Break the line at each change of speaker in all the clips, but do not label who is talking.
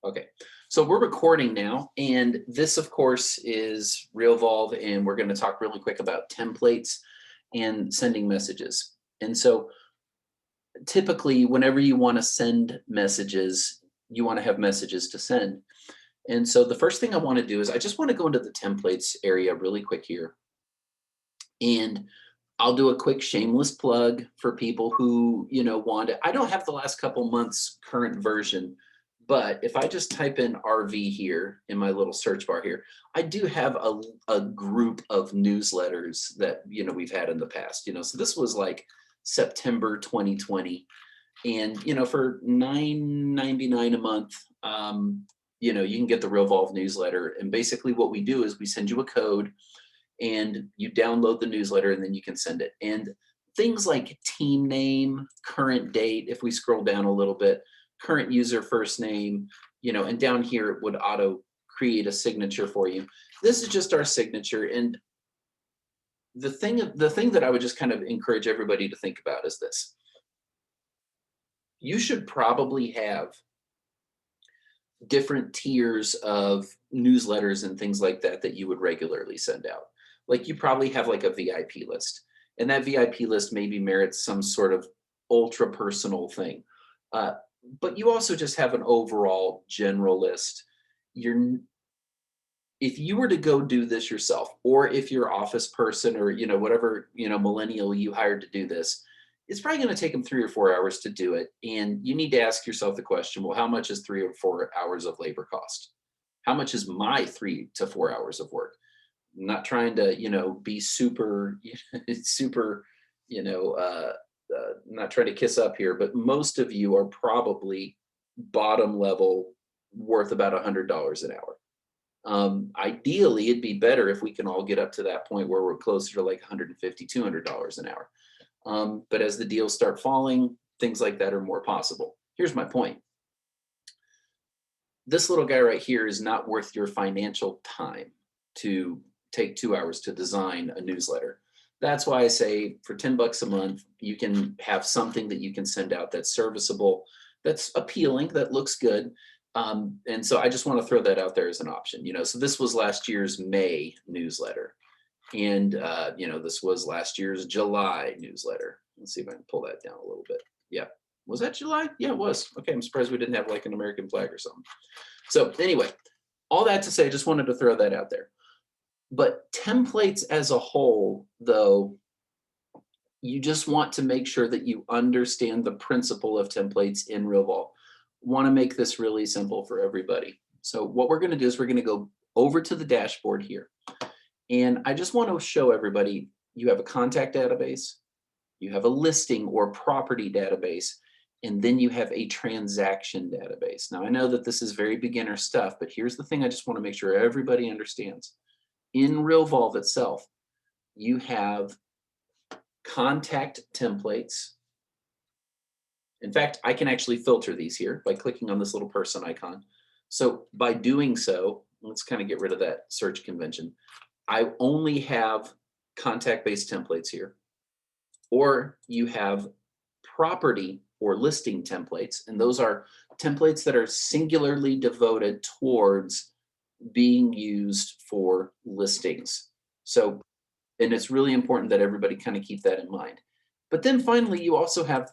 Okay, so we're recording now, and this, of course, is Realvolve, and we're going to talk really quick about templates and sending messages. And so, typically, whenever you want to send messages, you want to have messages to send. And so, the first thing I want to do is I just want to go into the templates area really quick here, and I'll do a quick shameless plug for people who, want it. I don't have the last couple months current version, but if I just type in RV here in my little search bar here, I do have a group of newsletters that, we've had in the past, so this was like September 2020. And, for $9.99 a month, you can get the Realvolve newsletter. And basically what we do is we send you a code and you download the newsletter and then you can send it. And things like team name, current date, if we scroll down a little bit, current user first name, and down here it would auto create a signature for you. This is just our signature. And the thing that I would just kind of encourage everybody to think about is this. You should probably have different tiers of newsletters and things like that that you would regularly send out. Like you probably have like a VIP list, and that VIP list maybe merits some sort of ultra personal thing. Uh, but you also just have an overall general list. You're If you were to go do this yourself, or if you're office person or whatever millennial you hired to do this, it's probably going to take them 3 or 4 hours to do it. And you need to ask yourself the question, well, how much is 3 or 4 hours of labor cost? How much is my 3 to 4 hours of work? I'm not trying to be super super you know uh, not trying to kiss up here, but most of you are probably bottom level, worth about $100 an hour. Ideally, it'd be better if we can all get up to that point where we're closer to like 150, $200 an hour. But as the deals start falling, things like that are more possible. Here's my point. This little guy right here is not worth your financial time to take 2 hours to design a newsletter. That's why I say for 10 bucks a month, you can have something that you can send out that's serviceable, that's appealing, that looks good. And so I just want to throw that out there as an option. So this was last year's May newsletter. And, this was last year's July newsletter. Let's see if I can pull that down a little bit. Yeah. Was that July? Yeah, it was. Okay. I'm surprised we didn't have like an American flag or something. So anyway, all that to say, I just wanted to throw that out there. But templates as a whole, though, you just want to make sure that you understand the principle of templates in Realvolve. Want to make this really simple for everybody. So what we're going to do is we're going to go over to the dashboard here. And I just want to show everybody you have a contact database, you have a listing or property database, and then you have a transaction database. Now, I know that this is very beginner stuff, but here's the thing I just want to make sure everybody understands. In Realvolve itself, you have contact templates. In fact, I can actually filter these here by clicking on this little person icon. So by doing so, let's kind of get rid of that search convention. I only have contact-based templates here, or you have property or listing templates, and those are templates that are singularly devoted towards being used for listings. So, and it's really important that everybody kind of keep that in mind. But then finally, you also have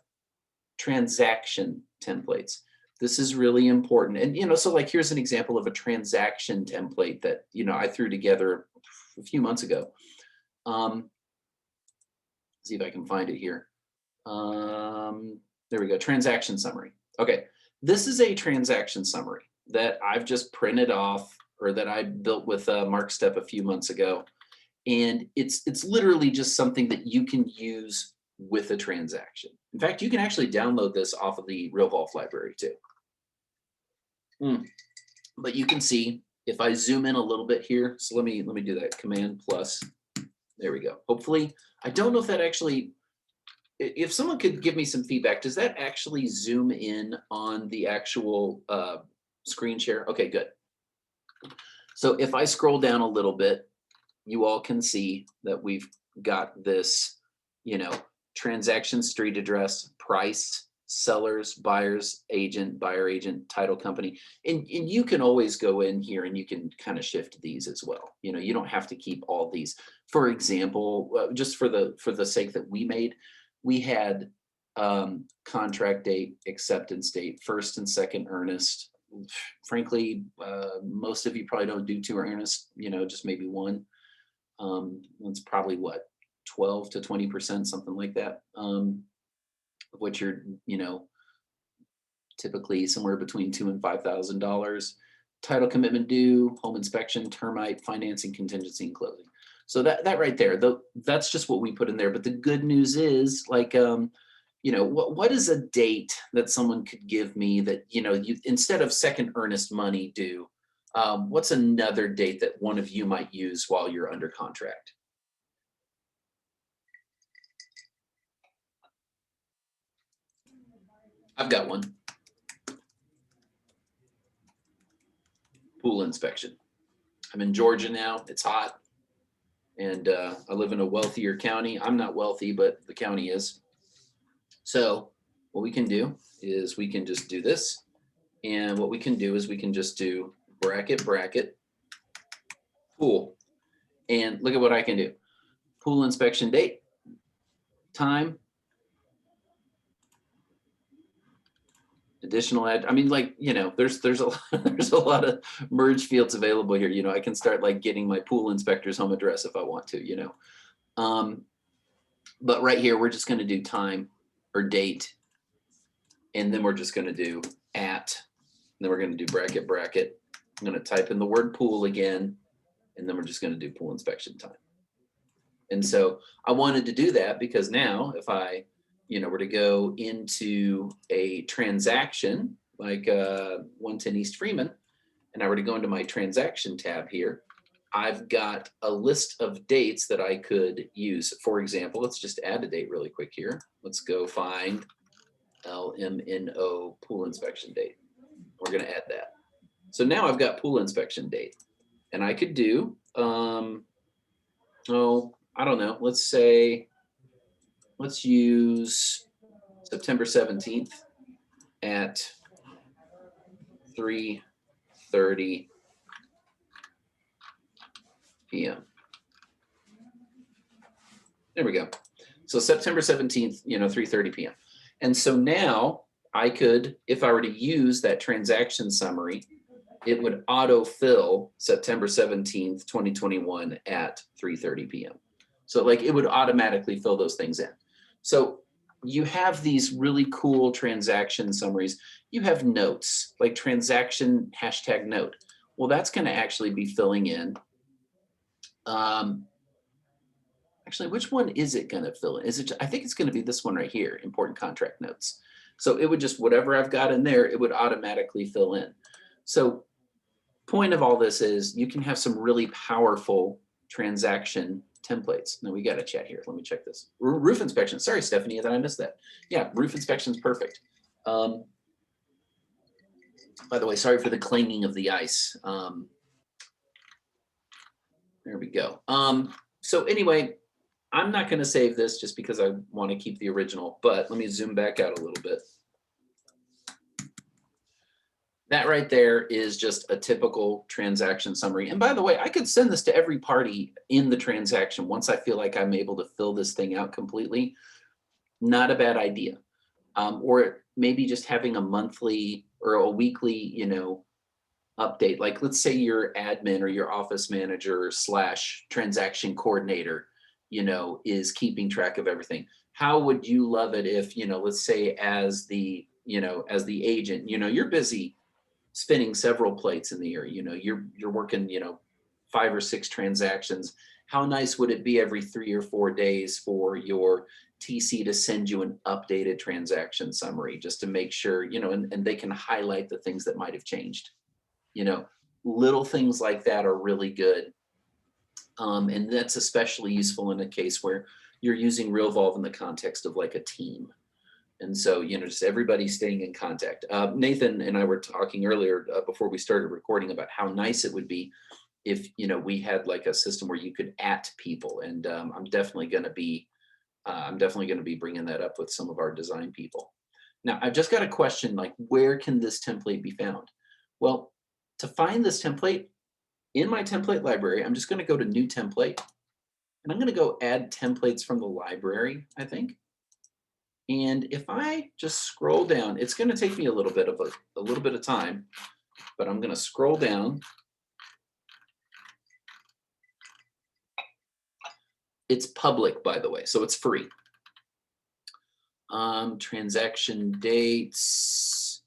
transaction templates. This is really important. And, so like, here's an example of a transaction template that, I threw together a few months ago. See if I can find it here. There we go, transaction summary. Okay, this is a transaction summary that I've just printed off, or that I built with MarkStep a few months ago. And it's literally just something that you can use with a transaction. In fact, you can actually download this off of the Realvolve library too. But you can see if I zoom in a little bit here, so let me do that, Command plus. There we go. Hopefully, I don't know if that actually, if someone could give me some feedback, does that actually zoom in on the actual screen share? Okay, good. So if I scroll down a little bit, you all can see that we've got this, transaction street address, price, sellers, buyers, agent, buyer agent, title company. And you can always go in here and you can kind of shift these as well. You know, you don't have to keep all these. For example, just for the sake that we made, we had contract date, acceptance date, first and second earnest. Frankly, most of you probably don't do two earnest, you know, just maybe one. It's probably what, 12 to 20%, something like that. Of what you're, you know, typically somewhere between $2,000 and $5,000. Title commitment due, home inspection, termite, financing, contingency, and closing. So that right there, that's just what we put in there. But the good news is, like, you know, what is a date that someone could give me that, you know, you, instead of second earnest money due, what's another date that one of you might use while you're under contract? I've got one. Pool inspection. I'm in Georgia now. It's hot. And I live in a wealthier county. I'm not wealthy, but the county is. So what we can do is we can just do this. And what we can do is we can just do bracket, bracket, pool. And look at what I can do. Pool inspection date, time, additional ad. I mean, like, you know, there's a there's a lot of merge fields available here. You know, I can start like getting my pool inspector's home address if I want to, you know. But right here, we're just going to do time or date. And then we're just going to do at, and then we're going to do bracket, bracket. I'm going to type in the word pool again, and then we're just going to do pool inspection time. And so I wanted to do that because now if I, you know, were to go into a transaction like 110 East Freeman, and I were to go into my transaction tab here, I've got a list of dates that I could use. For example, let's just add a date really quick here. Let's go find LMNO pool inspection date. We're going to add that. So now I've got pool inspection date, and I could do, oh, I don't know. Let's say, let's use September 17th at 3:30 p.m. There we go. So September 17th, you know, 3:30 p.m. And so now I could, if I were to use that transaction summary, it would autofill September 17th, 2021 at 3:30 p.m. So like it would automatically fill those things in. So you have these really cool transaction summaries. You have notes, like transaction hashtag note. Well, that's going to actually be filling in. Actually, which one is it going to fill in? Is it? I think it's going to be this one right here, important contract notes. So it would just, whatever I've got in there, it would automatically fill in. So point of all this is you can have some really powerful transaction templates. Now we got a chat here. Let me check this. Roof inspection. Sorry, Stephanie, that I missed that. Yeah, roof inspection is perfect. By the way, sorry for the clanging of the ice. There we go. So anyway, I'm not going to save this just because I want to keep the original, but let me zoom back out a little bit. That right there is just a typical transaction summary. And by the way, I could send this to every party in the transaction once I feel like I'm able to fill this thing out completely. Not a bad idea. Or maybe just having a monthly or a weekly, you know, update. Like let's say your admin or your office manager / transaction coordinator, you know, is keeping track of everything. How would you love it if, you know, let's say as the, you know, as the agent, you know, you're busy spinning several plates in the year, you know, you're working, you know, 5 or 6 transactions. How nice would it be every 3 or 4 days for your TC to send you an updated transaction summary just to make sure, you know, and they can highlight the things that might have changed. You know, little things like that are really good. And that's especially useful in a case where you're using Realvolve in the context of like a team. And so, you know, just everybody staying in contact. Nathan and I were talking earlier before we started recording about how nice it would be if, you know, we had like a system where you could @ people. And I'm definitely going to be bringing that up with some of our design people. Now, I've just got a question like, where can this template be found? Well, to find this template in my template library, I'm just going to go to new template and I'm going to go add templates from the library, I think. And if I just scroll down, it's going to take me a little bit of time, but I'm going to scroll down. It's public, by the way, so it's free. Transaction dates,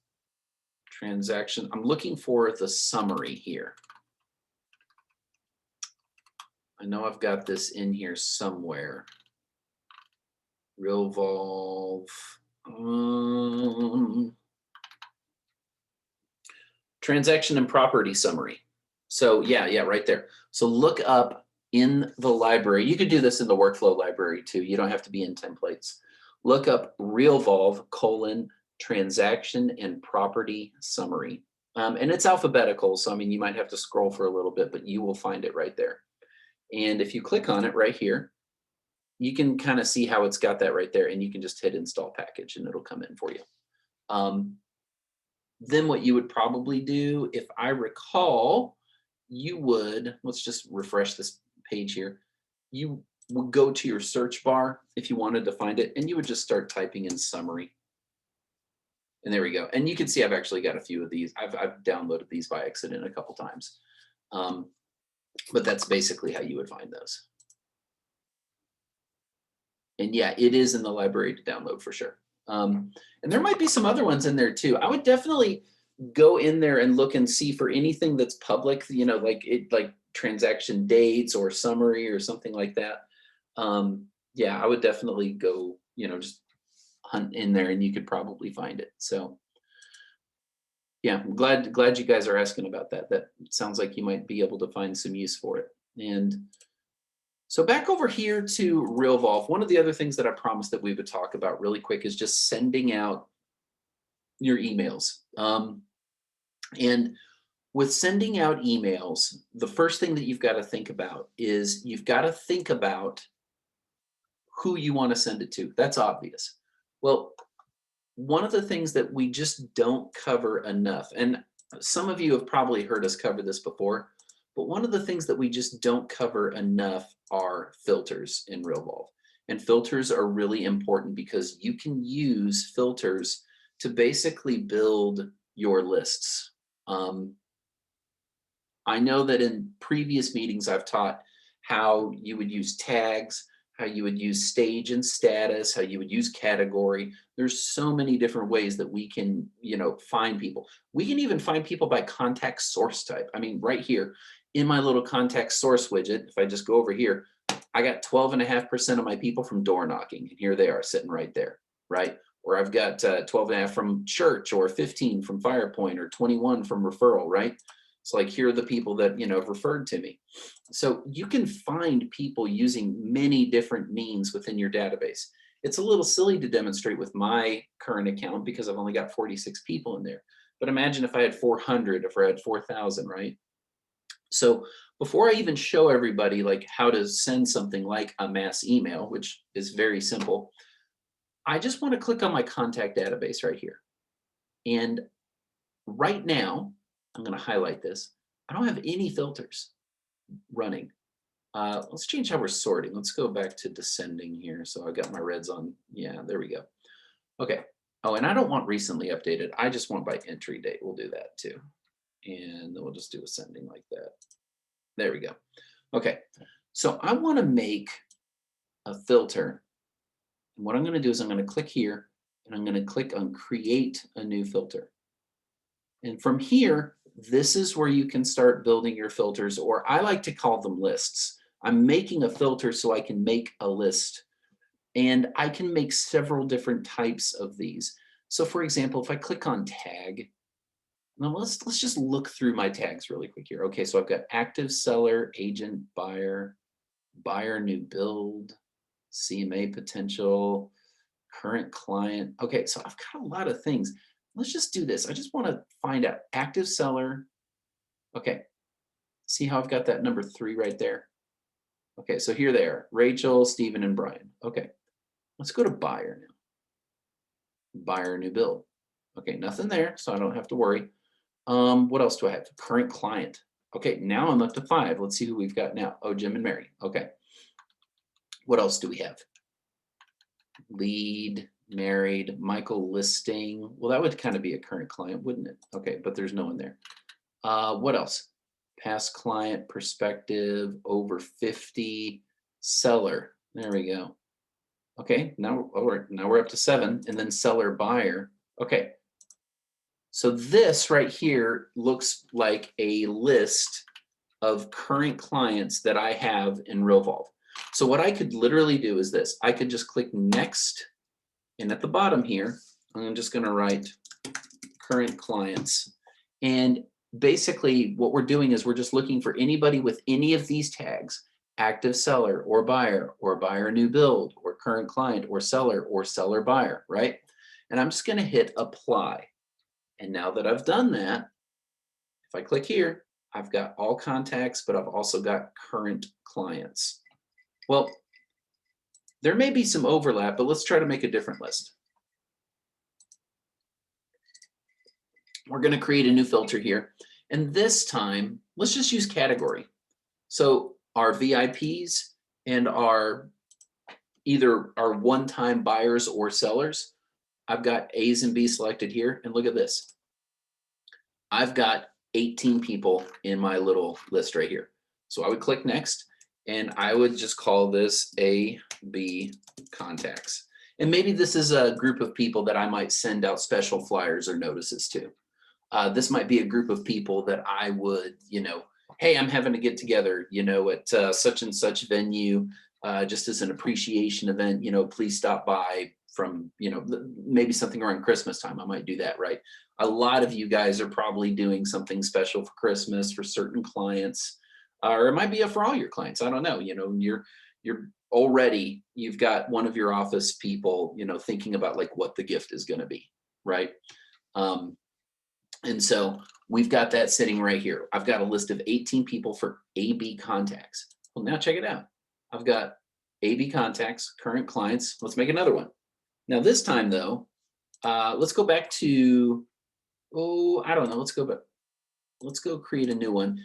transaction. I'm looking for the summary here. I know I've got this in here somewhere. Realvolve. Transaction and property summary. So yeah, right there. So look up in the library. You could do this in the workflow library too. You don't have to be in templates. Look up Realvolve : transaction and property summary. And it's alphabetical. So, I mean, you might have to scroll for a little bit, but you will find it right there. And if you click on it right here, you can kind of see how it's got that right there, and you can just hit install package and it'll come in for you. Then what you would probably do, if I recall, you would, let's just refresh this page here. You would go to your search bar if you wanted to find it, and you would just start typing in summary. And there we go. And you can see I've actually got a few of these. I've downloaded these by accident a couple times. But that's basically how you would find those. And yeah, it is in the library to download for sure. And there might be some other ones in there too. I would definitely go in there and look and see for anything that's public, you know, like transaction dates or summary or something like that. Yeah, I would definitely go, you know, just hunt in there and you could probably find it. So yeah, I'm glad you guys are asking about that. That sounds like you might be able to find some use for it. And so back over here to Realvolve, one of the other things that I promised that we would talk about really quick is just sending out your emails. And with sending out emails, the first thing that you've got to think about is you've got to think about who you want to send it to. That's obvious. Well, one of the things that we just don't cover enough, and some of you have probably heard us cover this before, but one of the things that we just don't cover enough are filters in Realvolve. And filters are really important because you can use filters to basically build your lists. I know that in previous meetings I've taught how you would use tags, how you would use stage and status, how you would use category. There's so many different ways that we can, you know, find people. We can even find people by contact source type. I mean, right here in my little contact source widget, if I just go over here, I got 12.5% of my people from door knocking, and here they are sitting right there, right? Or I've got 12.5 from church, or 15 from Firepoint, or 21 from referral, right? It's like, here are the people that, you know, have referred to me. So you can find people using many different means within your database. It's a little silly to demonstrate with my current account because I've only got 46 people in there. But imagine if I had 400, if I had 4,000, right? So before I even show everybody like how to send something like a mass email, which is very simple, I just want to click on my contact database right here. And right now, I'm going to highlight this. I don't have any filters running. Let's change how we're sorting. Let's go back to descending here. So I got my reds on. Yeah, there we go. Okay. Oh, and I don't want recently updated. I just want by entry date. We'll do that too. And then we'll just do ascending like that. There we go. Okay. So I want to make a filter. And what I'm going to do is I'm going to click here and I'm going to click on create a new filter. And from here, this is where you can start building your filters, or I like to call them lists. I'm making a filter so I can make a list, and I can make several different types of these. So for example, if I click on tag, now let's just look through my tags really quick here. Okay, so I've got active seller, agent, buyer, buyer new build, CMA potential, current client. Okay, so I've got a lot of things. Let's just do this. I just want to find out active seller. Okay, see how I've got that number 3 right there? Okay, so here they are, Rachel, Stephen, and Brian. Okay, let's go to buyer now. buyer new build. Okay, nothing there, so I don't have to worry. What else do I have? Current client. Okay, now I'm up to 5. Let's see who we've got now. Oh, Jim and Mary. Okay. What else do we have? Lead, married, Michael listing. Well, that would kind of be a current client, wouldn't it? Okay, but there's no one there. What else? Past client, perspective, over 50, seller. There we go. Okay, now we're up to 7, and then seller, buyer. Okay, so this right here looks like a list of current clients that I have in Realvolve. So what I could literally do is this. I could just click next, and at the bottom here, I'm just going to write current clients. And basically what we're doing is we're just looking for anybody with any of these tags: active seller or buyer new build, or current client or seller buyer, right? And I'm just going to hit apply. And now that I've done that, if I click here, I've got all contacts, but I've also got current clients. Well, there may be some overlap, but let's try to make a different list. We're going to create a new filter here. And this time, let's just use category. So our VIPs and our either our one-time buyers or sellers, I've got A's and B's selected here. And look at this. I've got 18 people in my little list right here. So I would click next, and I would just call this A, B contacts. And maybe this is a group of people that I might send out special flyers or notices to. This might be a group of people that I would, hey, I'm having a get together, at such and such venue, just as an appreciation event, please stop by from, maybe something around Christmas time. I might do that, right? A lot of you guys are probably doing something special for Christmas for certain clients, or it might be for all your clients. I don't know. You're already, you've got one of your office people, thinking about like what the gift is going to be, right? And so we've got that sitting right here. I've got a list of 18 people for AB contacts. Well, now check it out. I've got AB contacts, current clients. Let's make another one. Now this time though, let's go back to, I don't know. Let's go create a new one.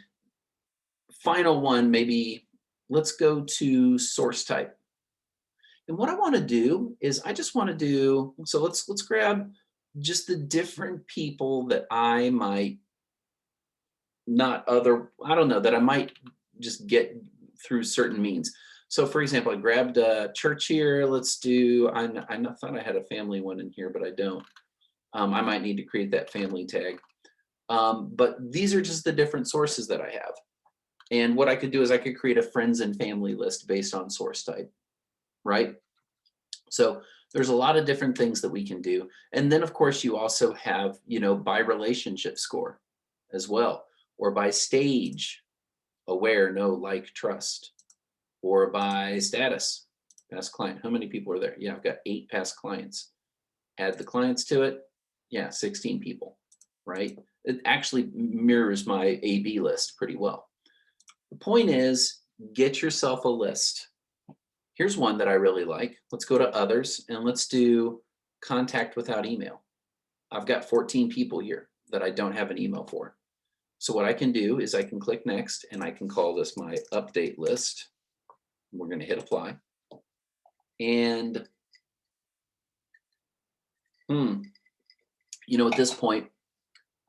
Final one, maybe let's go to source type. And what I want to do is I just want to do, so let's grab just the different people that I might that I might just get through certain means. So for example, I grabbed a church here. Let's do, I thought I had a family one in here, but I don't. I might need to create that family tag. But these are just the different sources that I have. And what I could do is I could create a friends and family list based on source type, right? So there's a lot of different things that we can do. And then of course you also have, by relationship score as well, or by stage, aware, know, like, trust, or by status, past client. How many people are there? Yeah, I've got 8 past clients. Add the clients to it. Yeah, 16 people, right? It actually mirrors my AB list pretty well. The point is, get yourself a list. Here's one that I really like. Let's go to others and let's do contact without email. I've got 14 people here that I don't have an email for. So what I can do is I can click next and I can call this my update list. We're going to hit apply. And at this point,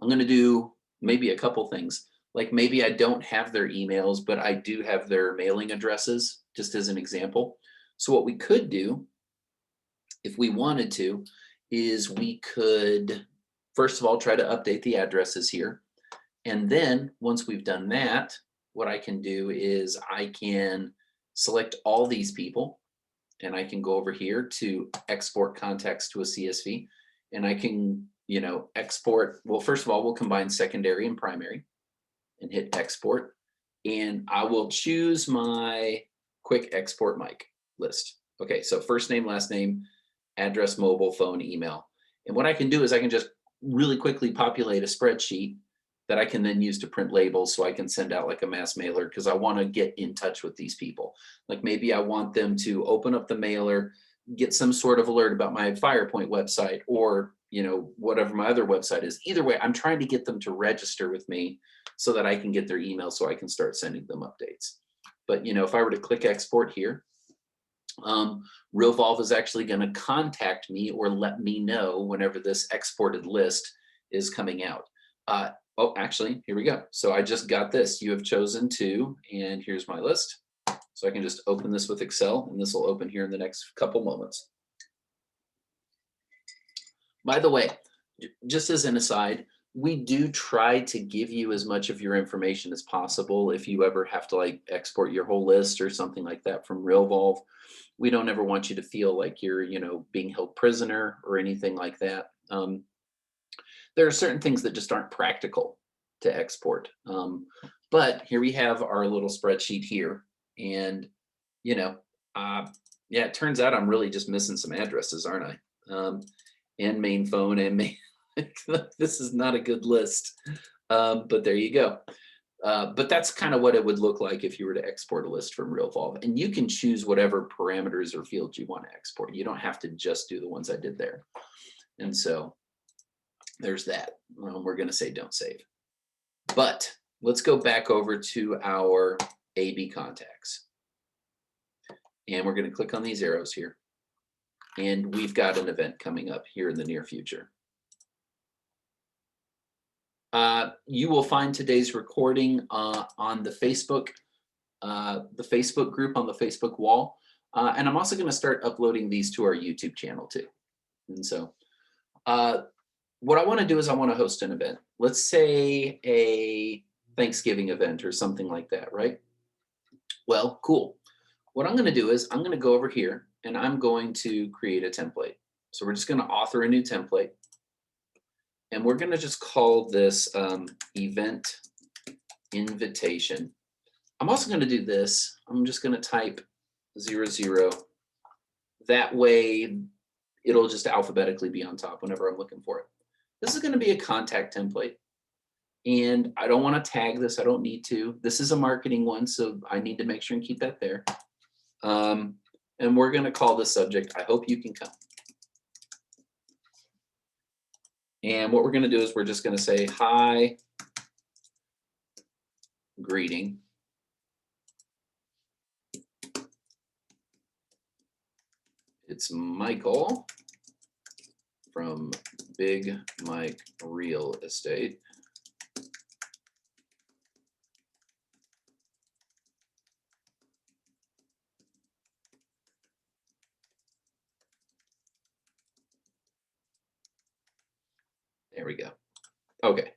I'm going to do maybe a couple things. Like maybe I don't have their emails, but I do have their mailing addresses, just as an example. So what we could do, if we wanted to, is we could, first of all, try to update the addresses here. And then once we've done that, what I can do is I can select all these people, and I can go over here to export contacts to a CSV, and I can, export. Well, first of all, we'll combine secondary and primary and hit export. And I will choose my quick export mic list. Okay, so first name, last name, address, mobile, phone, email. And what I can do is I can just really quickly populate a spreadsheet that I can then use to print labels so I can send out like a mass mailer, because I want to get in touch with these people. Like maybe I want them to open up the mailer, get some sort of alert about my FirePoint website, or whatever my other website is. Either way, I'm trying to get them to register with me so that I can get their email so I can start sending them updates. But if I were to click export here, Realvolve is actually going to contact me or let me know whenever this exported list is coming out. Oh, actually, here we go. So I just got this. You have chosen to, and here's my list. So I can just open this with Excel, and this will open here in the next couple moments. By the way, just as an aside, we do try to give you as much of your information as possible. If you ever have to like export your whole list or something like that from Realvolve, we don't ever want you to feel like you're, being held prisoner or anything like that. There are certain things that just aren't practical to export. But here we have our little spreadsheet here. And, yeah, it turns out I'm really just missing some addresses, aren't I? And main phone and main. This is not a good list, but there you go. But that's kind of what it would look like if you were to export a list from Realvolve. And you can choose whatever parameters or fields you want to export. You don't have to just do the ones I did there. And so there's that. We're going to say don't save. But let's go back over to our AB contacts. And we're going to click on these arrows here. And we've got an event coming up here in the near future. You will find today's recording on the Facebook group on the Facebook wall. And I'm also going to start uploading these to our YouTube channel too. And so what I want to do is I want to host an event. Let's say a Thanksgiving event or something like that, right? Well, cool. What I'm going to do is I'm going to go over here and I'm going to create a template. So we're just going to author a new template. And we're going to just call this event invitation. I'm also going to do this. I'm just going to type 00. That way, it'll just alphabetically be on top whenever I'm looking for it. This is going to be a contact template. And I don't want to tag this. I don't need to. This is a marketing one, so I need to make sure and keep that there. And we're going to call the subject, I hope you can come. And what we're going to do is we're just going to say, hi, greeting. It's Michael from Big Mike Real Estate. There we go. Okay,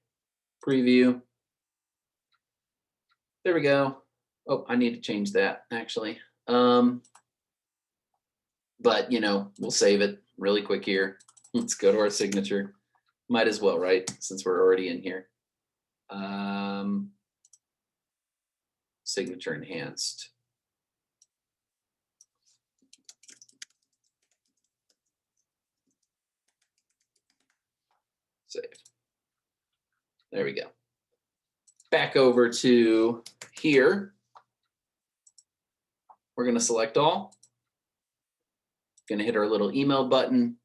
preview. There we go. Oh, I need to change that actually. But we'll save it really quick here. Let's go to our signature. Might as well, right? Since we're already in here. Signature enhanced. Save. There we go. Back over to here. We're going to select all. Going to hit our little email button.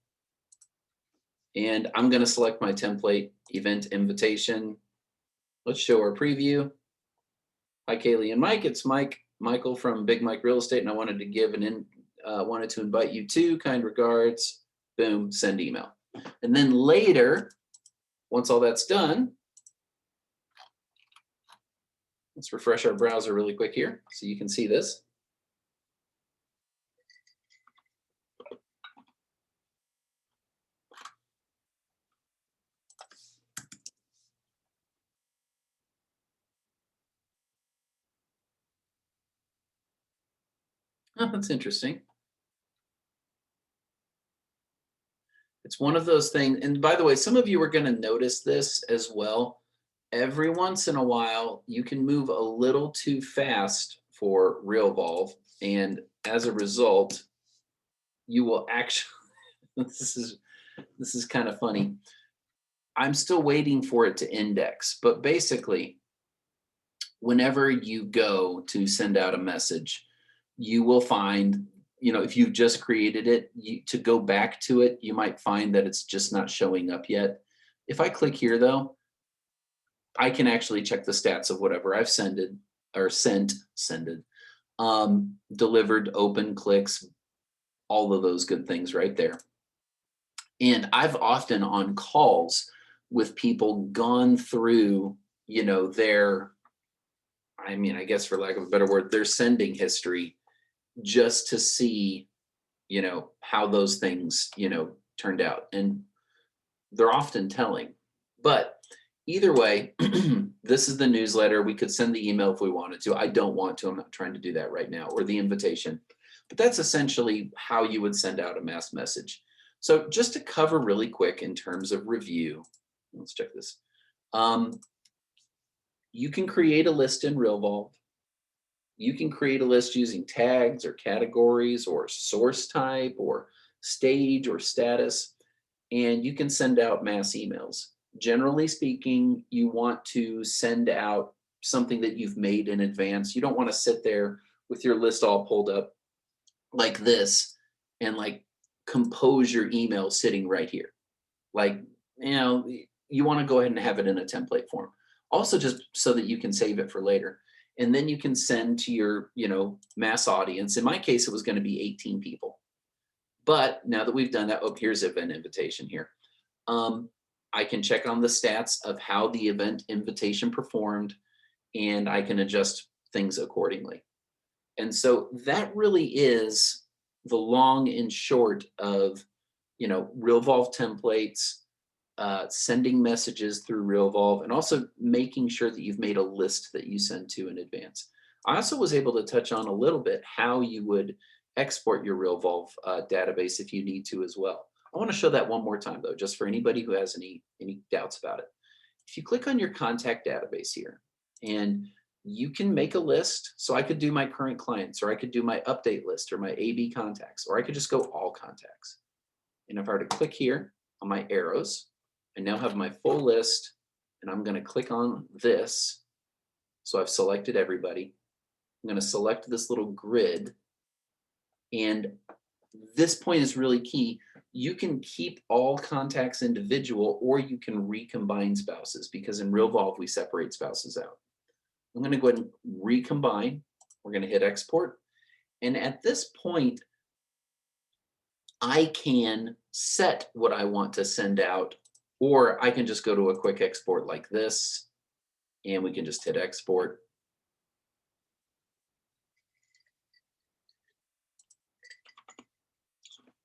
And I'm going to select my template, event invitation. Let's show our preview. Hi, Kaylee and Mike. It's Michael from Big Mike Real Estate, and I wanted to give wanted to invite you to. Kind regards. Boom, send email. And then later, once all that's done, let's refresh our browser really quick here so you can see this. Oh, that's interesting. It's one of those things. And by the way, some of you are going to notice this as well. Every once in a while, you can move a little too fast for Realvolve. And as a result, you will actually, this is kind of funny. I'm still waiting for it to index, but basically, whenever you go to send out a message, you will find if you've just created it, to go back to it, you might find that it's just not showing up yet. If I click here though, I can actually check the stats of whatever I've sended or sended, delivered, open, clicks, all of those good things right there. And I've often on calls with people gone through, their, I guess for lack of a better word, their sending history just to see, how those things, turned out. And they're often telling. But either way, this is the newsletter. We could send the email if we wanted to. I don't want to. I'm not trying to do that right now, or the invitation. But that's essentially how you would send out a mass message. So just to cover really quick in terms of review, let's check this. You can create a list in Realvolve. You can create a list using tags or categories or source type or stage or status, and you can send out mass emails. Generally speaking, you want to send out something that you've made in advance. You don't want to sit there with your list all pulled up like this and like compose your email sitting right here. Like, you want to go ahead and have it in a template form. Also, just so that you can save it for later. And then you can send to your, mass audience. In my case, it was going to be 18 people. But now that we've done that, here's an invitation here. I can check on the stats of how the event invitation performed, and I can adjust things accordingly. And so that really is the long and short of, Realvolve templates, sending messages through Realvolve, and also making sure that you've made a list that you send to in advance. I also was able to touch on a little bit how you would export your Realvolve database if you need to as well. I want to show that one more time though, just for anybody who has any doubts about it. If you click on your contact database here, and you can make a list. So I could do my current clients, or I could do my update list, or my AB contacts, or I could just go all contacts. And if I were to click here on my arrows, I now have my full list, and I'm going to click on this. So I've selected everybody. I'm going to select this little grid. And this point is really key. You can keep all contacts individual, or you can recombine spouses, because in Realvolve, we separate spouses out. I'm going to go ahead and recombine. We're going to hit export. And at this point, I can set what I want to send out, or I can just go to a quick export like this, and we can just hit export.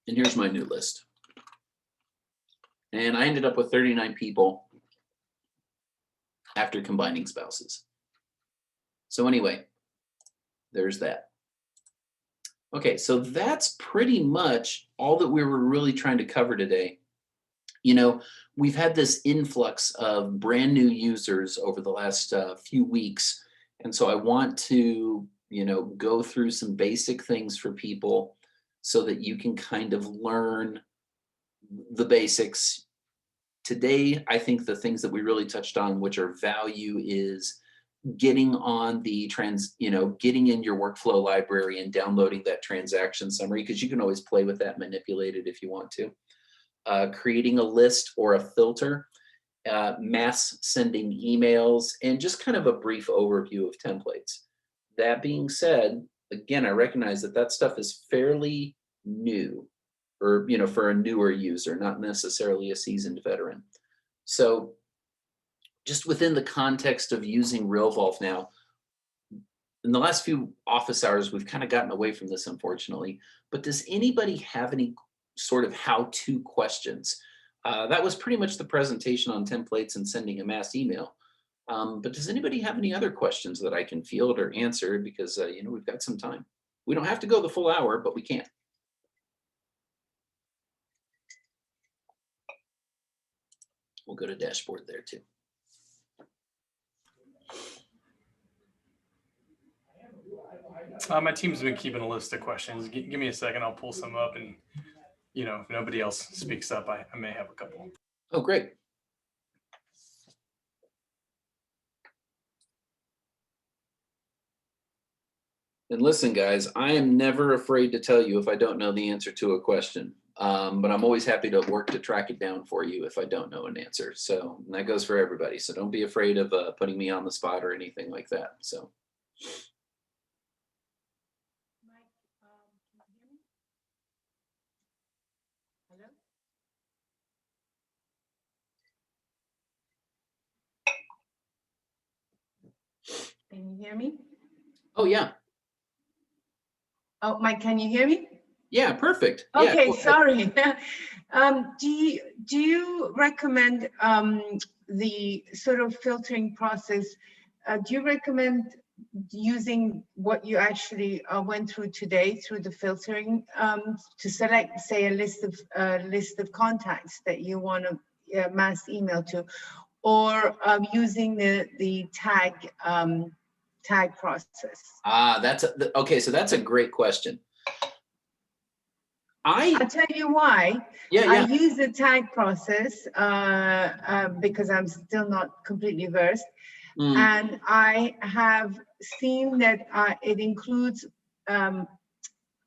And here's my new list. And I ended up with 39 people after combining spouses. So anyway, there's that. Okay, so that's pretty much all that we were really trying to cover today. We've had this influx of brand new users over the last few weeks. And so I want to, go through some basic things for people so that you can kind of learn the basics. Today, I think the things that we really touched on, which are value, is getting on the getting in your workflow library and downloading that transaction summary, because you can always play with that, manipulate it if you want to. Creating a list or a filter, mass sending emails, and just kind of a brief overview of templates. That being said, again, I recognize that stuff is fairly new, or for a newer user, not necessarily a seasoned veteran. So just within the context of using Realvolve now, in the last few office hours, we've kind of gotten away from this, unfortunately. But does anybody have any sort of how-to questions? That was pretty much the presentation on templates and sending a mass email. But does anybody have any other questions that I can field or answer? Because we've got some time. We don't have to go the full hour, but we can. We'll go to dashboard there too.
My team's been keeping a list of questions. Give me a second. I'll pull some up, and if nobody else speaks up, I may have a couple.
Oh, great. And listen, guys, I am never afraid to tell you if I don't know the answer to a question. But I'm always happy to work to track it down for you if I don't know an answer. So and that goes for everybody. So don't be afraid of putting me on the spot or anything like that. So
Mike, can you hear me? Hello? Can you hear me?
oh yeah,
Oh, Mike, can you hear me?
yeah, perfect. Yeah,
Okay,
go ahead.
sorry. Do you recommend the sort of filtering process? Do you recommend using what you actually went through today through the filtering to select, say, a list of contacts that you want to mass email to, or using the tag process?
Okay. So that's a great question.
I'll tell you why.
Yeah,
I
yeah.
use the tag process because I'm still not completely versed.
Mm,
And I have seen that it includes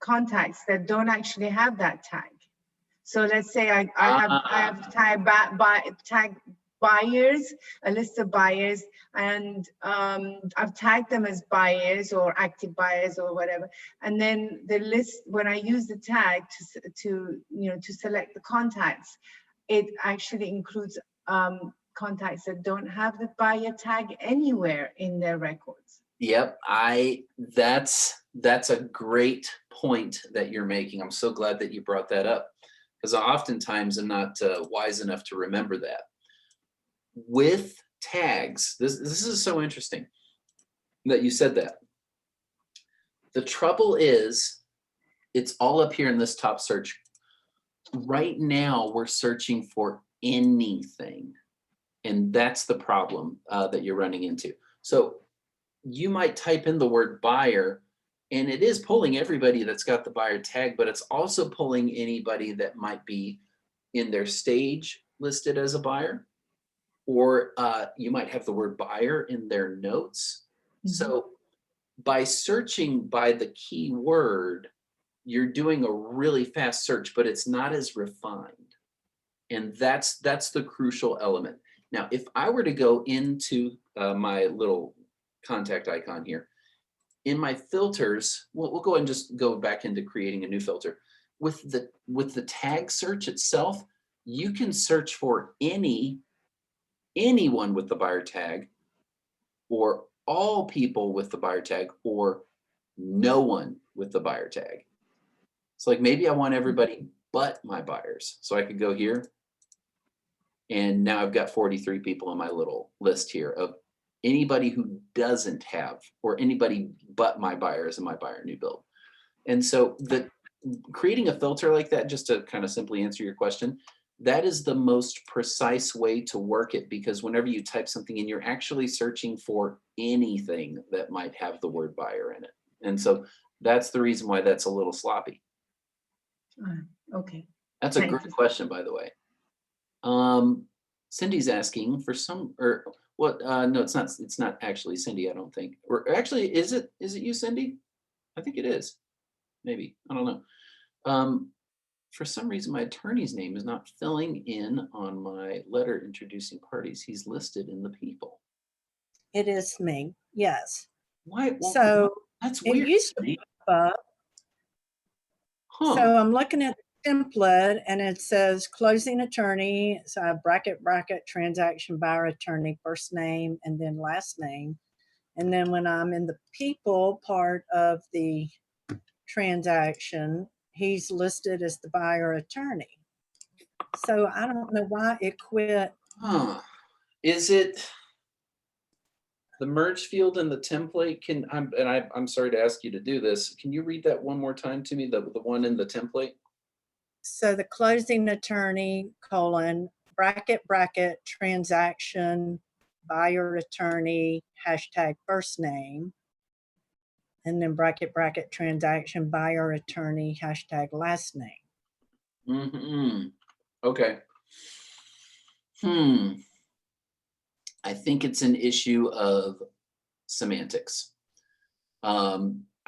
contacts that don't actually have that tag. So let's say I have tag buyers, a list of buyers, and I've tagged them as buyers or active buyers or whatever. And then the list, when I use the tag to select the contacts, it actually includes contacts that don't have the buyer tag anywhere in their records.
Yep, that's a great point that you're making. I'm so glad that you brought that up because oftentimes I'm not wise enough to remember that. With tags, this is so interesting that you said that. The trouble is, it's all up here in this top search. Right now, we're searching for anything, and that's the problem that you're running into. So you might type in the word buyer and it is pulling everybody that's got the buyer tag, but it's also pulling anybody that might be in their stage listed as a buyer, or you might have the word buyer in their notes.
Mhm.
So by searching by the keyword, you're doing a really fast search, but it's not as refined. And that's the crucial element. Now, if I were to go into my little contact icon here, in my filters, we'll go ahead and just go back into creating a new filter. With the tag search itself, you can search for anyone with the buyer tag, or all people with the buyer tag, or no one with the buyer tag. So like maybe I want everybody but my buyers. So I could go here and now I've got 43 people on my little list here of anybody who doesn't have, or anybody but my buyers and my buyer new build. And so creating a filter like that, just to kind of simply answer your question, that is the most precise way to work it, because whenever you type something in, you're actually searching for anything that might have the word buyer in it. And so that's the reason why that's a little sloppy.
Okay.
That's a
Thank
great
you.
question, by the way. Cindy's asking for some, or what? No, it's not. It's not actually Cindy. I don't think. Or actually, is it? Is it you, Cindy? I think it is. Maybe, I don't know. For some reason, my attorney's name is not filling in on my letter introducing parties. He's listed in the people.
It is me, yes.
Why?
So
That's
it
weird.
used to
Cindy.
pop up.
Huh?
So I'm looking at the template and it says closing attorney, so I bracket, transaction buyer attorney, first name and then last name. And then when I'm in the people part of the transaction, he's listed as the buyer attorney. So I don't know why it quit.
Huh? Is it the merge field in the template? I'm sorry to ask you to do this. Can you read that one more time to me? The one in the template.
So the closing attorney, bracket, transaction, buyer attorney, hashtag first name, and then bracket, transaction, buyer attorney, hashtag last name.
Mm-hmm. Okay. I think it's an issue of semantics.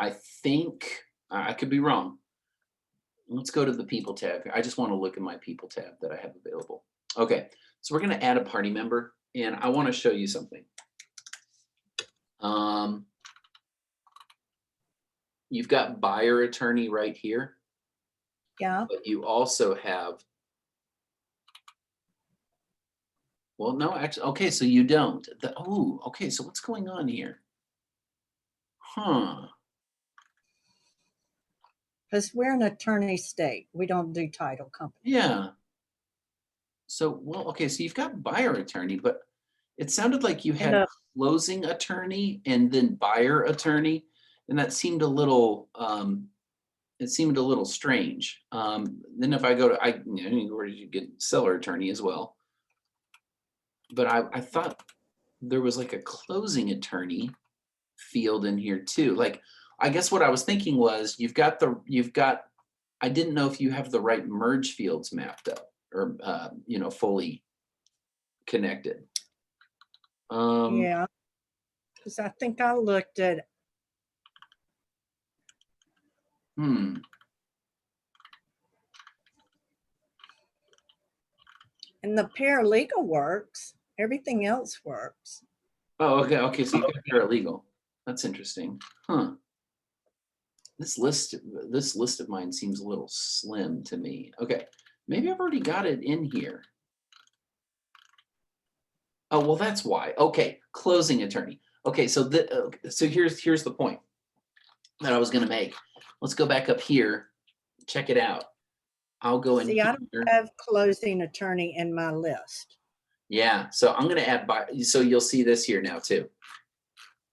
I think, I could be wrong. Let's go to the people tab. I just want to look at my people tab that I have available. Okay, so we're going to add a party member, and I want to show you something. You've got buyer attorney right here,
Yeah.
but you also have, well, no, actually, okay, so you don't. Oh, okay, so what's going on here? Huh.
Because we're an attorney state. We don't do title company.
Yeah. So, well, okay, so you've got buyer attorney, but it sounded like you had
And
closing attorney and then buyer attorney, and that seemed a little, it seemed a little strange. Then if I go to, where did you get seller attorney as well? But I thought there was like a closing attorney field in here too. Like, I guess what I was thinking was you've got, I didn't know if you have the right merge fields mapped up or, fully connected.
yeah, because I think I looked at,
Hmm.
and the paralegal works. Everything else works.
Oh, okay. Okay. So you've got paralegal. That's interesting. Huh. This list of mine seems a little slim to me. Okay. Maybe I've already got it in here. Oh, well, that's why. Okay. Closing attorney. Okay. So so here's the point that I was going to make. Let's go back up here. Check it out. I'll go in
See, I don't
here.
have closing attorney in my list.
Yeah. So I'm going to add so you'll see this here now too.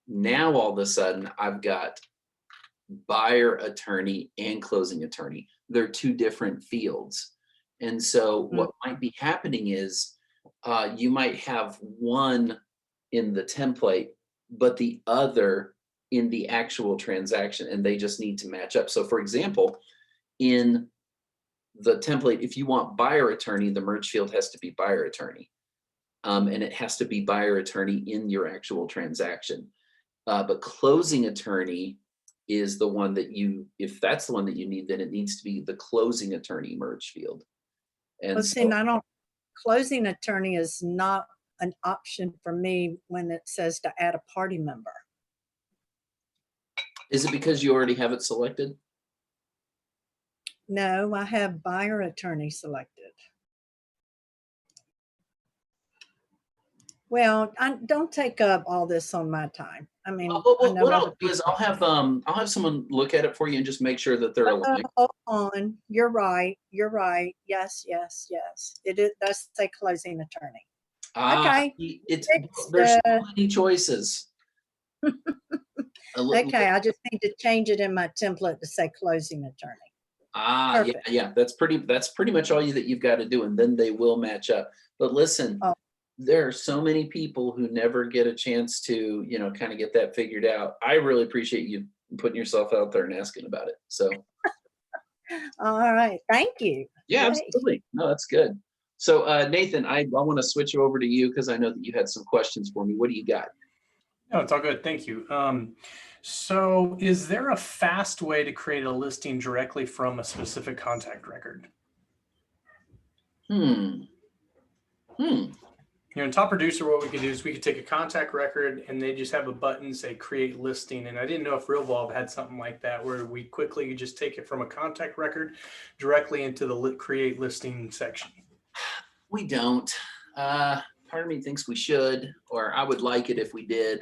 Now all of a sudden I've got buyer attorney and closing attorney. They're two different fields. And so what might be happening is you might have one in the template, but the other in the actual transaction, and they just need to match up. So for example, in the template, if you want buyer attorney, the merge field has to be buyer attorney. And it has to be buyer attorney in your actual transaction. But closing attorney is the one that if that's the one that you need, then it needs to be the closing attorney merge field. And
Well, see, closing attorney is not an option for me when it says to add a party member.
is it because you already have it selected?
No, I have buyer attorney selected. Well, I don't take up all this on my time. I mean, I know
What
other
I'll do is
people.
I'll have someone look at it for you and just make sure that they're aligned.
Hold on. You're right. You're right. Yes, yes, yes. It does say closing attorney. Okay.
There's so many choices.
Okay, I just need to change it in my template to say closing attorney. Perfect.
Yeah. That's pretty much all that you've got to do, and then they will match up. But listen, there are so many people who never get a chance to, kind of get that figured out. I really appreciate you putting yourself out there and asking about it. So,
all right, thank you.
yeah,
Yay.
absolutely. No, that's good. So, Nathan, I want to switch over to you because I know that you had some questions for me. What do you got?
No, it's all good. Thank you. So is there a fast way to create a listing directly from a specific contact record? In Top Producer, what we could do is we could take a contact record and they just have a button say create listing. And I didn't know if Realvolve had something like that where we quickly just take it from a contact record directly into the create listing section.
We don't. Part of me thinks we should, or I would like it if we did.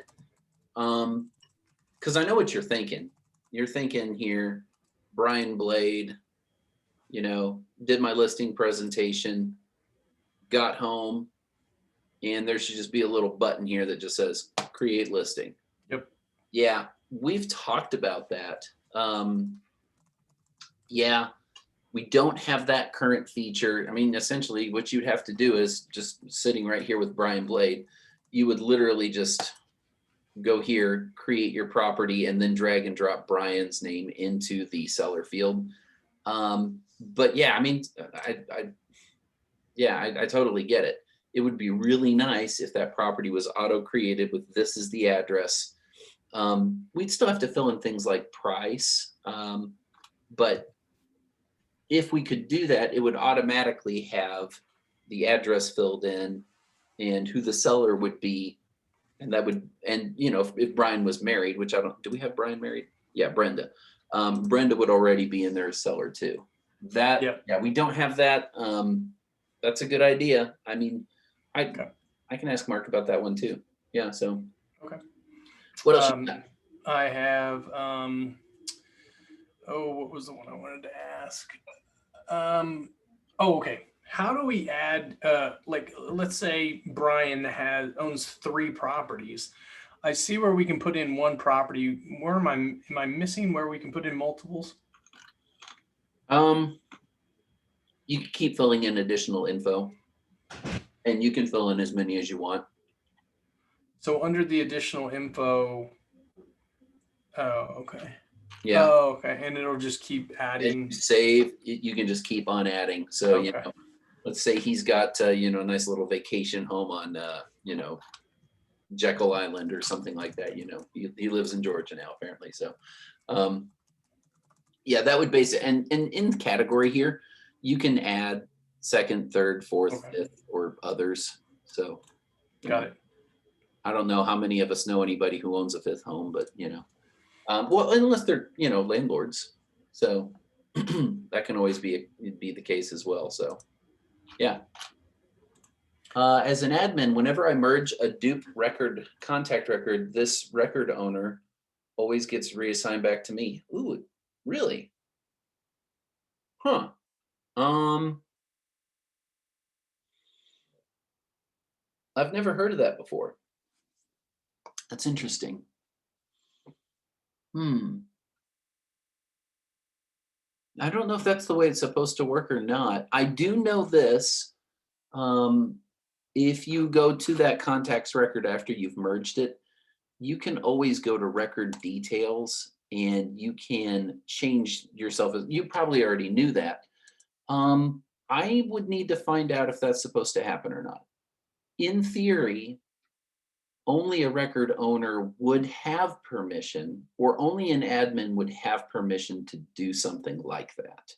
Because I know what you're thinking. You're thinking here, Brian Blade, did my listing presentation, got home, and there should just be a little button here that just says create listing.
Yep.
Yeah, we've talked about that. Yeah, we don't have that current feature. I mean, essentially what you'd have to do is just sitting right here with Brian Blade, you would literally just go here, create your property, and then drag and drop Brian's name into the seller field. But yeah, I mean, I totally get it. It would be really nice if that property was auto created with this is the address. We'd still have to fill in things like price. But if we could do that, it would automatically have the address filled in and who the seller would be. And that would, and you know, if Brian was married, which I don't, do we have Brian married? Yeah, Brenda. Brenda would already be in there as seller too. That,
Yep.
yeah, we don't have that. That's a good idea. I mean,
Okay.
I can ask Mark about that one too. Yeah, so.
Okay.
What else you got?
I have, what was the one I wanted to ask? Okay. How do we add, like, let's say Brian owns 3 properties. I see where we can put in 1 property. Where am I missing where we can put in multiples?
You can keep filling in additional info, and you can fill in as many as you want.
So under the additional info, okay.
Yeah.
Oh, okay. And it'll just keep
As
adding.
you save, you can just keep on adding. So, you
Okay.
know, let's say he's got, you know, a nice little vacation home on, you know, Jekyll Island or something like that. You know, he lives in Georgia now, apparently. So, yeah, that would base it. And in the category here, you can add second, third, fourth,
Okay.
fifth, or others. So,
Got it.
I don't know how many of us know anybody who owns a 5th home, but you know, well, unless they're, you know, landlords. So that can always be the case as well. So, yeah. As an admin, whenever I merge a dupe record contact record, this record owner always gets reassigned back to me. Ooh, really? Huh. I've never heard of that before. That's interesting. I don't know if that's the way it's supposed to work or not. I do know this. If you go to that contacts record after you've merged it, you can always go to record details and you can change yourself. You probably already knew that. I would need to find out if that's supposed to happen or not. In theory, only a record owner would have permission, or only an admin would have permission to do something like that.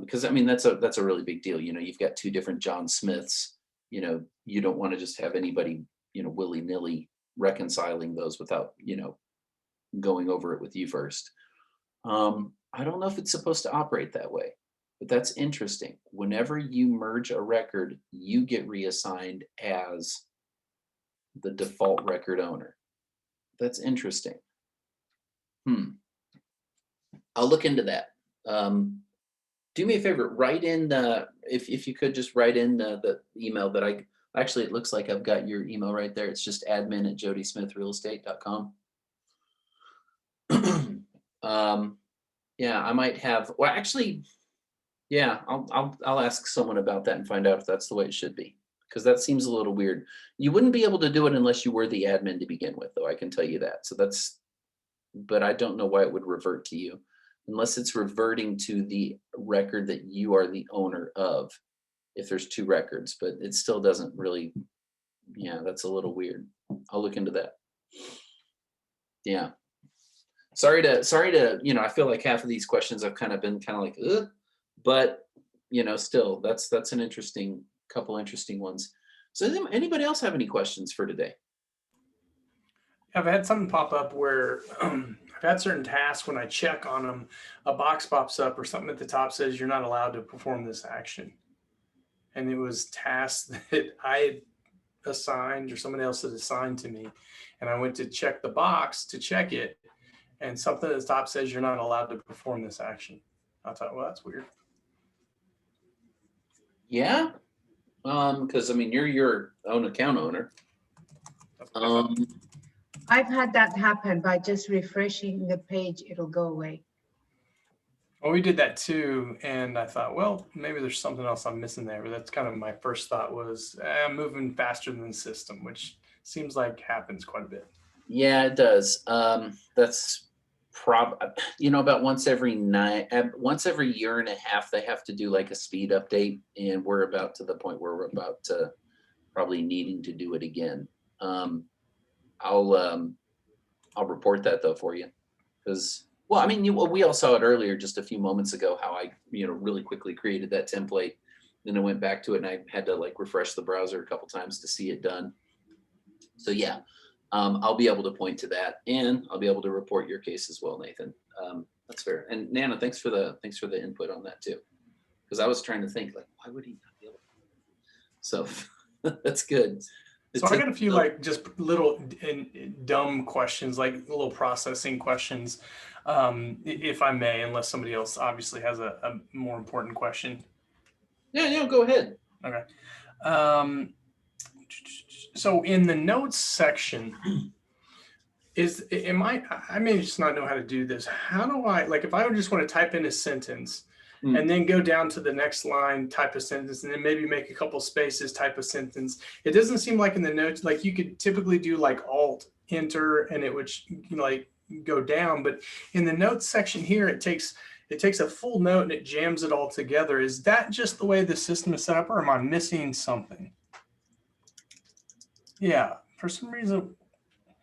Because I mean, that's a really big deal. You know, you've got 2 different John Smiths. You know, you don't want to just have anybody, you know, willy-nilly reconciling those without, you know, going over it with you first. I don't know if it's supposed to operate that way, but that's interesting. Whenever you merge a record, you get reassigned as the default record owner. That's interesting. I'll look into that. Do me a favor, write in if you could just write in the email that actually, it looks like I've got your email right there. It's just admin@jodysmithrealestate.com. Yeah, I might have, well, actually, yeah, I'll ask someone about that and find out if that's the way it should be, because that seems a little weird. You wouldn't be able to do it unless you were the admin to begin with, though, I can tell you that. So but I don't know why it would revert to you unless it's reverting to the record that you are the owner of, if there's 2 records, but it still doesn't really, yeah, that's a little weird. I'll look into that. Yeah. Sorry to, you know, I feel like half of these questions I've kind of been kind of like, ugh, but you know, still that's an couple interesting ones. So does anybody else have any questions for today?
I've had something pop up where I've had certain tasks when I check on them, a box pops up or something at the top says you're not allowed to perform this action. And it was tasks that I had assigned or someone else had assigned to me. And I went to check the box to check it. And something at the top says you're not allowed to perform this action. I thought, well, that's weird.
Yeah. Because I mean, you're your own account owner.
I've had that happen by just refreshing the page, it'll go away.
Well, we did that too. And I thought, well, maybe there's something else I'm missing there. But that's kind of my first thought was I'm moving faster than the system, which seems like happens quite a bit.
Yeah, it does. That's you know, about once every year and a half, they have to do like a speed update, and we're about to the point where we're about to probably needing to do it again. I'll report that though for you. Because, well, I mean, we all saw it earlier just a few moments ago, how I, really quickly created that template. Then I went back to it and I had to like refresh the browser a couple times to see it done. So yeah, I'll be able to point to that, and I'll be able to report your case as well, Nathan. That's fair. And Nana, thanks for the input on that too. Because I was trying to think like, why would he not be able to? So that's good.
So I got a few like just little dumb questions, like little processing questions, if I may, unless somebody else obviously has a more important question.
Yeah, go ahead.
Okay. So in the notes section, I may just not know how to do this. How do I, like, if I would just want to type in a sentence and then go down to the next line, type a sentence, and then maybe make a couple spaces, type a sentence. It doesn't seem like in the notes, like you could typically do like Alt Enter and it would like go down. But in the notes section here, it takes a full note and it jams it all together. Is that just the way the system is set up, or am I missing something? Yeah, for some reason,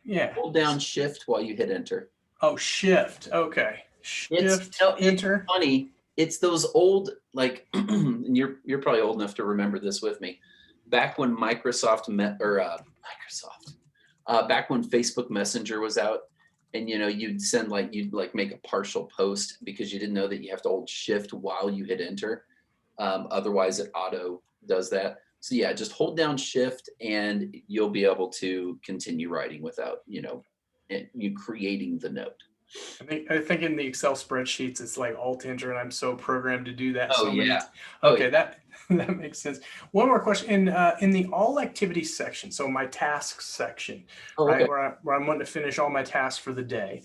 yeah.
Hold down Shift while you hit Enter.
Oh, Shift. Okay. Shift, Enter.
It's funny. It's those old, like, and you're probably old enough to remember this with me. Back when back when Facebook Messenger was out, and you'd make a partial post because you didn't know that you have to hold Shift while you hit Enter. Otherwise, it auto does that. So yeah, just hold down Shift, and you'll be able to continue writing without you creating the note.
I think in the Excel spreadsheets, it's like Alt Enter, and I'm so programmed to do that.
Oh, yeah.
Okay, that makes sense. One more question in the all activities section. So my tasks section, right, where I'm wanting to finish all my tasks for the day.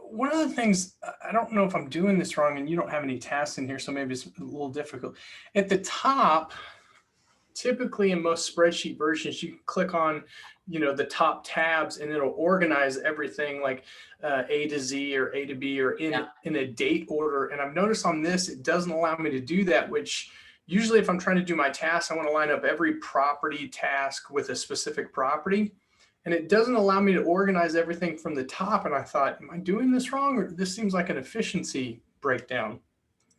One of the things, I don't know if I'm doing this wrong, and you don't have any tasks in here, so maybe it's a little difficult. At the top, typically in most spreadsheet versions, you can click on the top tabs and it'll organize everything like A to Z or A to B or in a date order. And I've noticed on this, it doesn't allow me to do that, which usually if I'm trying to do my tasks, I want to line up every property task with a specific property. And it doesn't allow me to organize everything from the top. And I thought, am I doing this wrong? Or this seems like an efficiency breakdown.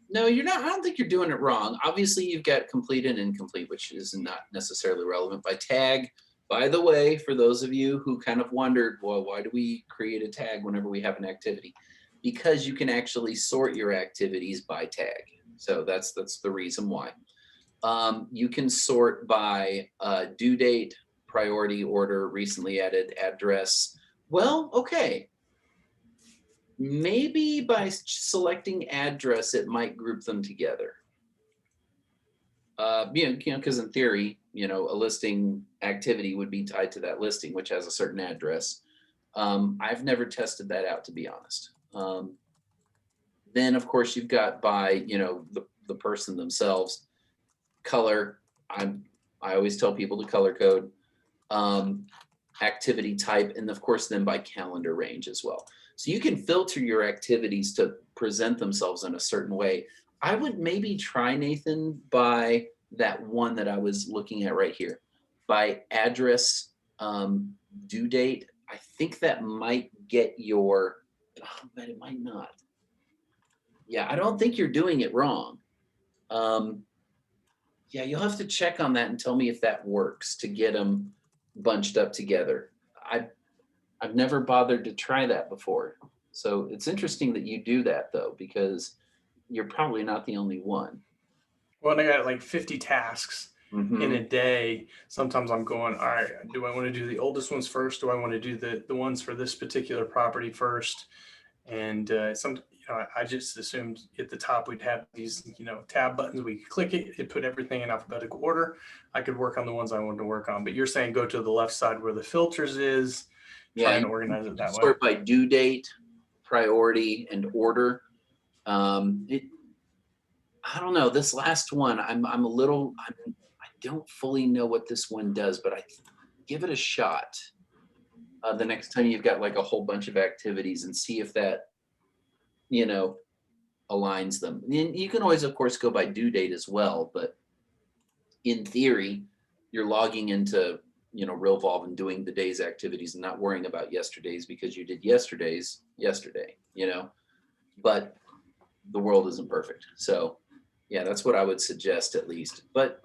No, you're not. I don't think you're doing it wrong. Obviously, you've got complete and incomplete, which is not necessarily relevant. By tag, by the way, for those of you who kind of wondered, well, why do we create a tag whenever we have an activity? Because you can actually sort your activities by tag. So that's the reason why. You can sort by due date, priority order, recently added, address. Well, okay. Maybe by selecting address, it might group them together. Because in theory, a listing activity would be tied to that listing, which has a certain address. I've never tested that out, to be honest. Then, of course, you've got by, the person themselves, color. I always tell people to color code, activity type, and of course, then by calendar range as well. So you can filter your activities to present themselves in a certain way. I would maybe try, Nathan, by that one that I was looking at right here, by address, due date. I think that might get but it might not. Yeah, I don't think you're doing it wrong. Yeah, you'll have to check on that and tell me if that works to get them bunched up together. I've never bothered to try that before. So it's interesting that you do that though, because you're probably not the only one.
Well, I got like 50 tasks in a day. Sometimes I'm going, all right, do I want to do the oldest ones first? Do I want to do the ones for this particular property first? And I just assumed at the top we'd have these, tab buttons. We could click it, it put everything in alphabetical order. I could work on the ones I wanted to work on. But you're saying go to the left side where the filters is, try and organize it that way.
Sort by due date, priority, and order. I don't know, this last one, I don't fully know what this one does, but I give it a shot the next time you've got like a whole bunch of activities and see if that, aligns them. And you can always, of course, go by due date as well, but in theory, you're logging into Realvolve and doing the day's activities and not worrying about yesterday's because you did yesterday's yesterday, but the world isn't perfect. So yeah, that's what I would suggest at least. But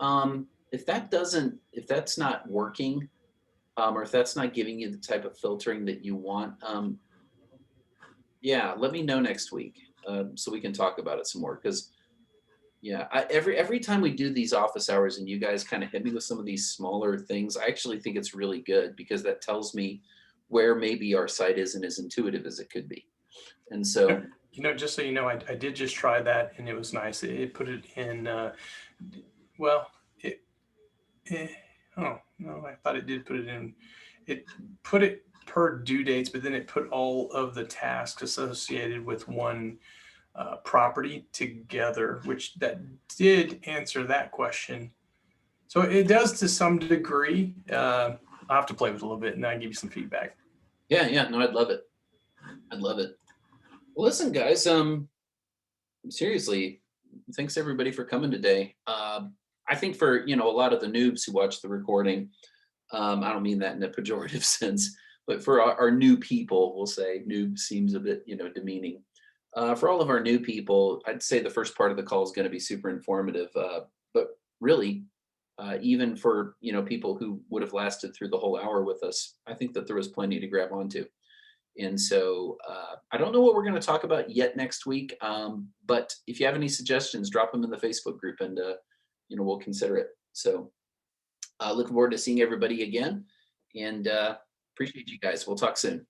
if that's not working, or if that's not giving you the type of filtering that you want, yeah, let me know next week, so we can talk about it some more. Because yeah, every time we do these office hours and you guys kind of hit me with some of these smaller things, I actually think it's really good because that tells me where maybe our site isn't as intuitive as it could be. And so,
Just so you know, I did just try that and it was nice. It put it in, well, eh, oh, no, I thought it did put it in. It put it per due dates, but then it put all of the tasks associated with one property together, which that did answer that question. So it does to some degree. I'll have to play with it a little bit and then I give you some feedback.
yeah, no, I'd love it. I'd love it. Well, listen, guys, seriously, thanks everybody for coming today. I think for a lot of the noobs who watch the recording, I don't mean that in a pejorative sense, but for our new people, we'll say noob seems a bit demeaning. For all of our new people, I'd say the first part of the call is going to be super informative. But really, even for people who would have lasted through the whole hour with us, I think that there was plenty to grab onto. And so I don't know what we're going to talk about yet next week, but if you have any suggestions, drop them in the Facebook group and we'll consider it. So looking forward to seeing everybody again, and appreciate you guys. We'll talk soon.